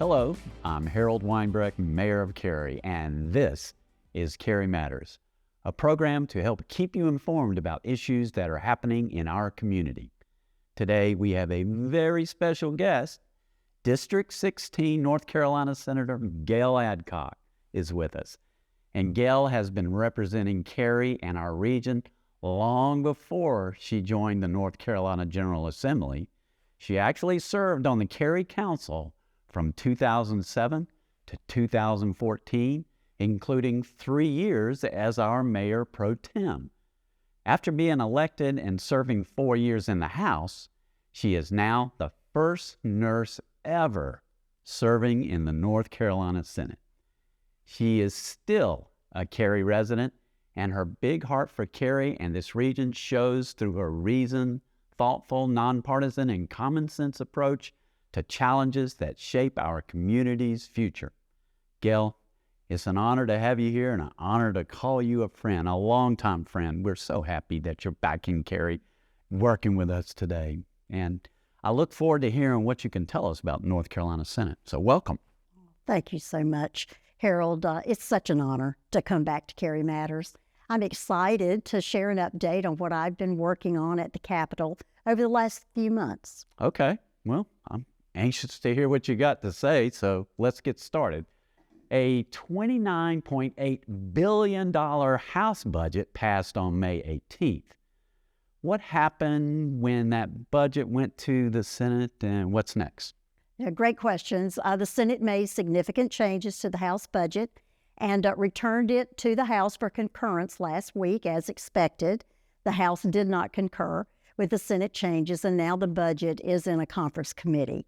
Hello, I'm Harold Weinbrecht, Mayor of Cary, and this is Cary Matters, a program to help keep you informed about issues that are happening in our community. Today, we have a very special guest. District 16 North Carolina Senator Gayle Adcock is with us. And Gayle has been representing Cary and our region long before she joined the North Carolina General Assembly. She actually served on the Cary Council from 2007 to 2014, including 3 years as our mayor pro tem. After being elected and serving 4 years in the House, she is now the first nurse ever serving in the North Carolina Senate. She is still a Cary resident, and her big heart for Cary and this region shows through her reasoned, thoughtful, nonpartisan, and common sense approach to challenges that shape our community's future. Gayle, it's an honor to have you here and an honor to call you a friend, a longtime friend. We're so happy that you're back in Cary working with us today. And I look forward to hearing what you can tell us about North Carolina Senate. So welcome. Thank you so much, Harold. It's such an honor to come back to Cary Matters. I'm excited to share an update on what I've been working on at the Capitol over the last few months. Okay. Well, I'm anxious to hear what you got to say, so let's get started. A $29.8 billion House budget passed on May 18th. What happened when that budget went to the Senate, and what's next? Yeah, great questions. The Senate made significant changes to the House budget and returned it to the House for concurrence last week, as expected. The House did not concur with the Senate changes, and now the budget is in a conference committee.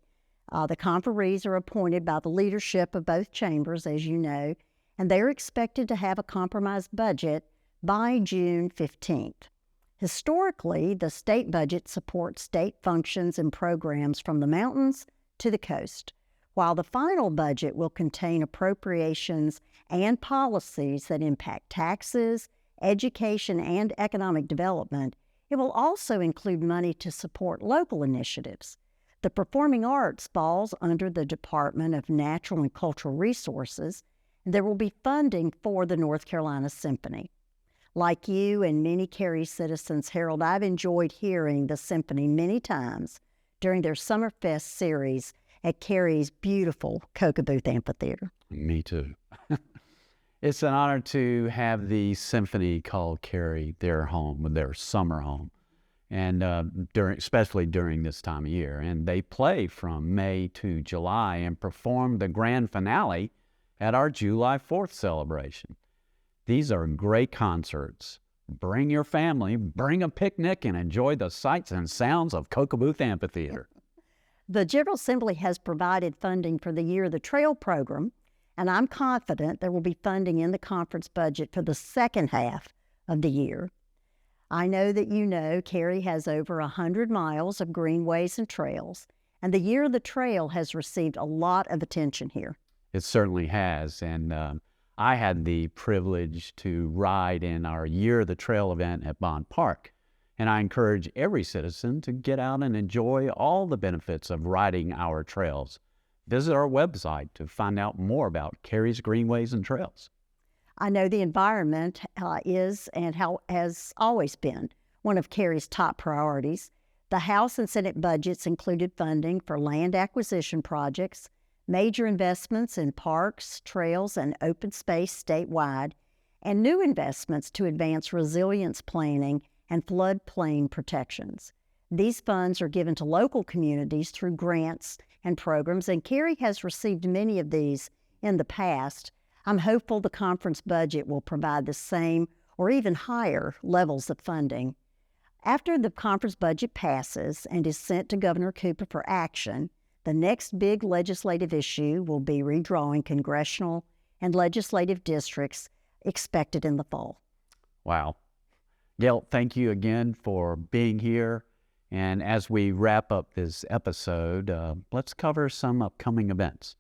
The conferees are appointed by the leadership of both chambers, as you know, and they're expected to have a compromised budget by June 15th. Historically, the state budget supports state functions and programs from the mountains to the coast, while the final budget will contain appropriations and policies that impact taxes, education, and economic development. It will also include money to support local initiatives. The performing arts falls under the Department of Natural and Cultural Resources, and there will be funding for the North Carolina Symphony. Like you and many Cary citizens, Harold, I've enjoyed hearing the symphony many times during their Summerfest series at Cary's beautiful Cocoa-Booth Amphitheater. Me too. It's an honor to have the symphony call Cary their home, their summer home, and especially during this time of year. And they play from May to July and perform the grand finale at our July 4th celebration. These are great concerts. Bring your family, bring a picnic, and enjoy the sights and sounds of Cocoa-Booth Amphitheater. The General Assembly has provided funding for the Year of the Trail program, and I'm confident there will be funding in the conference budget for the second half of the year. I know that you know Cary has over 100 miles of greenways and trails, and the Year of the Trail has received a lot of attention here. It certainly has, and I had the privilege to ride in our Year of the Trail event at Bond Park, and I encourage every citizen to get out and enjoy all the benefits of riding our trails. Visit our website to find out more about Cary's greenways and trails. I know the environment is and has always been one of Cary's top priorities. The House and Senate budgets included funding for land acquisition projects, major investments in parks, trails, and open space statewide, and new investments to advance resilience planning and floodplain protections. These funds are given to local communities through grants and programs, and Cary has received many of these in the past. I'm hopeful the conference budget will provide the same or even higher levels of funding. After the conference budget passes and is sent to Governor Cooper for action, the next big legislative issue will be redrawing congressional and legislative districts expected in the fall. Wow. Gayle, thank you again for being here. And as we wrap up this episode, let's cover some upcoming events.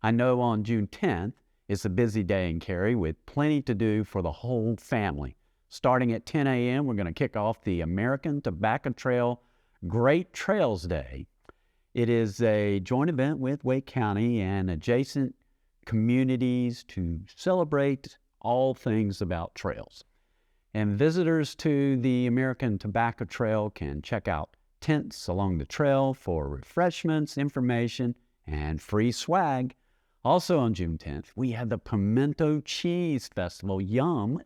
I know on June 10th, it's a busy day in Cary with plenty to do for the whole family. Starting at 10 a.m., we're going to kick off the American Tobacco Trail Great Trails Day. It is a joint event with Wake County and adjacent communities to celebrate all things about trails. And visitors to the American Tobacco Trail can check out tents along the trail for refreshments, information, and free swag. Also on June 10th, we have the Pimento Cheese Festival. Yum!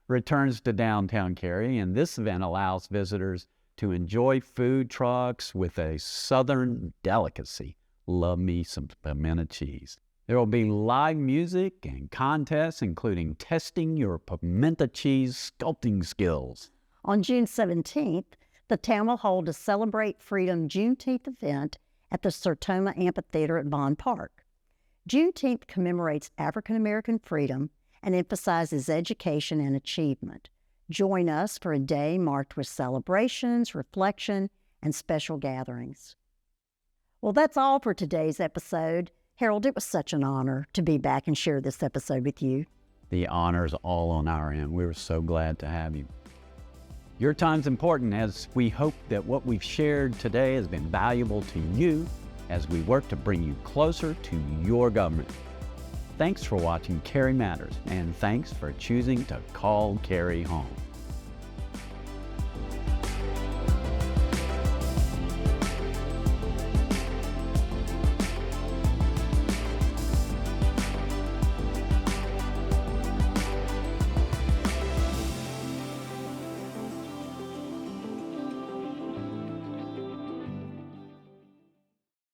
Returns to downtown Cary, and this event allows visitors to enjoy food trucks with a southern delicacy. Love me some pimento cheese. There will be live music and contests, including testing your pimento cheese sculpting skills. On June 17th, the town will hold a Celebrate Freedom Juneteenth event at the Sertoma Amphitheater at Bond Park. Juneteenth commemorates African American freedom and emphasizes education and achievement. Join us for a day marked with celebrations, reflection, and special gatherings. Well, that's all for today's episode. Harold, it was such an honor to be back and share this episode with you. The honor's all on our end. We were so glad to have you. Your time's important, as we hope that what we've shared today has been valuable to you as we work to bring you closer to your government. Thanks for watching Cary Matters, and thanks for choosing to call Cary home.